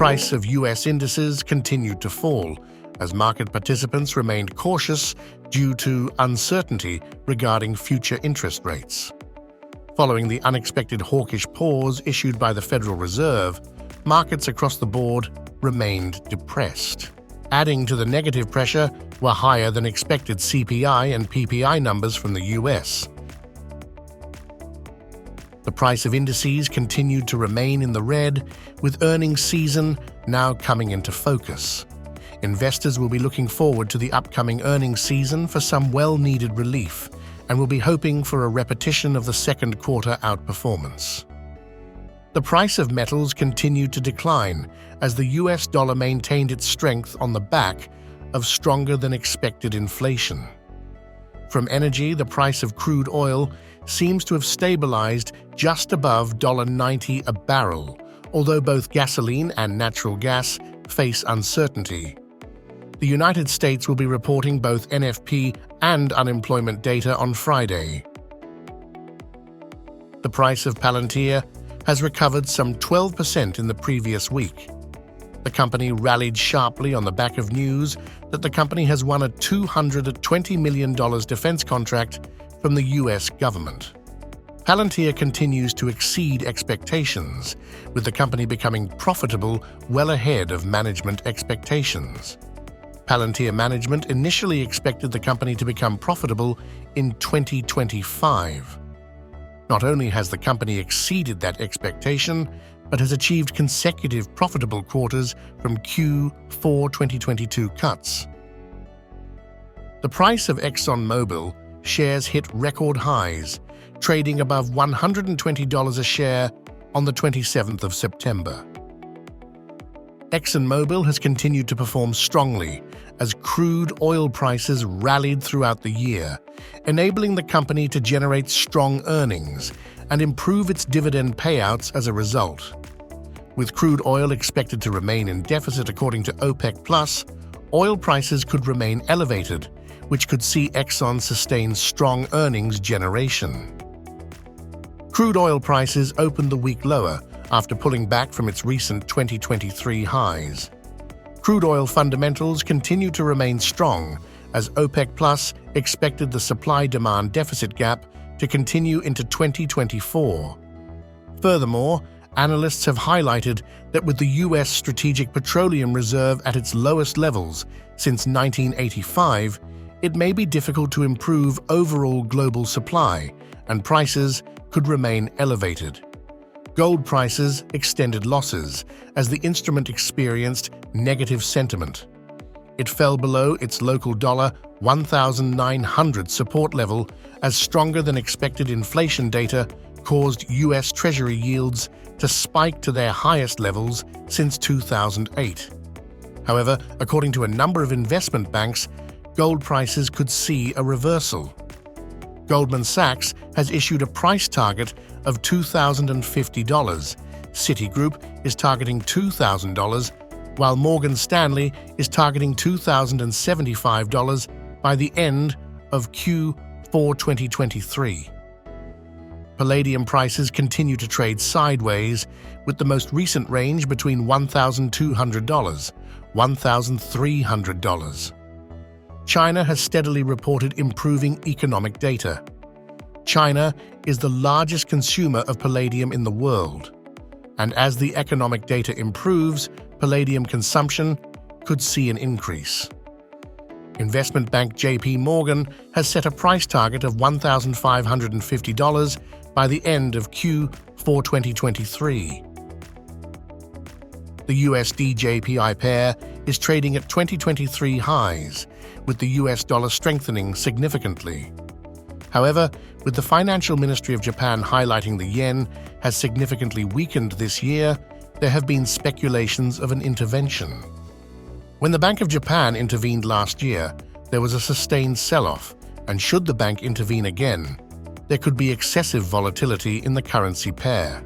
price of U.S. indices continued to fall as market participants remained cautious due to uncertainty regarding future interest rates. Following the unexpected hawkish pause issued by the Federal Reserve, markets across the board remained depressed. Adding to the negative pressure were higher than expected CPI and PPI numbers from the U.S. The price of indices continued to remain in the red, with earnings season now coming into focus. Investors will be looking forward to the upcoming earnings season for some well-needed relief and will be hoping for a repetition of the second quarter outperformance. The price of metals continued to decline as the US dollar maintained its strength on the back of stronger-than-expected inflation. From energy, the price of crude oil seems to have stabilized just above $90 a barrel, although both gasoline and natural gas face uncertainty. The United States will be reporting both NFP and unemployment data on Friday. The price of Palantir has recovered some 12% in the previous week. The company rallied sharply on the back of news that the company has won a $220 million defense contract from the U.S. government. Palantir continues to exceed expectations, with the company becoming profitable well ahead of management expectations. Palantir management initially expected the company to become profitable in 2025. Not only has the company exceeded that expectation, but has achieved consecutive profitable quarters from Q4 2022 cuts. The price of ExxonMobil shares hit record highs, trading above $120 a share on the 27th of September. ExxonMobil has continued to perform strongly as crude oil prices rallied throughout the year, enabling the company to generate strong earnings and improve its dividend payouts as a result. With crude oil expected to remain in deficit according to OPEC+, oil prices could remain elevated, which could see Exxon sustain strong earnings generation. Crude oil prices opened the week lower after pulling back from its recent 2023 highs. Crude oil fundamentals continue to remain strong as OPEC+ expected the supply-demand deficit gap to continue into 2024. Furthermore, analysts have highlighted that with the U.S. Strategic Petroleum Reserve at its lowest levels since 1985, it may be difficult to improve overall global supply, and prices could remain elevated. Gold prices extended losses as the instrument experienced negative sentiment. It fell below its local $1,900 support level as stronger-than-expected inflation data caused U.S. Treasury yields to spike to their highest levels since 2008. However, according to a number of investment banks, gold prices could see a reversal. Goldman Sachs has issued a price target of $2,050. Citigroup is targeting $2,000, while Morgan Stanley is targeting $2,075 by the end of Q4 2023. Palladium prices continue to trade sideways, with the most recent range between $1,200 – $1,300. China has steadily reported improving economic data. China is the largest consumer of palladium in the world, and as the economic data improves, palladium consumption could see an increase. Investment bank JP Morgan has set a price target of $1,550 by the end of Q4 2023. The USD JPY pair is trading at 2023 highs, with the US dollar strengthening significantly. However, with the Financial Ministry of Japan highlighting the yen has significantly weakened this year, there have been speculations of an intervention. When the Bank of Japan intervened last year, there was a sustained sell-off, and should the bank intervene again, there could be excessive volatility in the currency pair.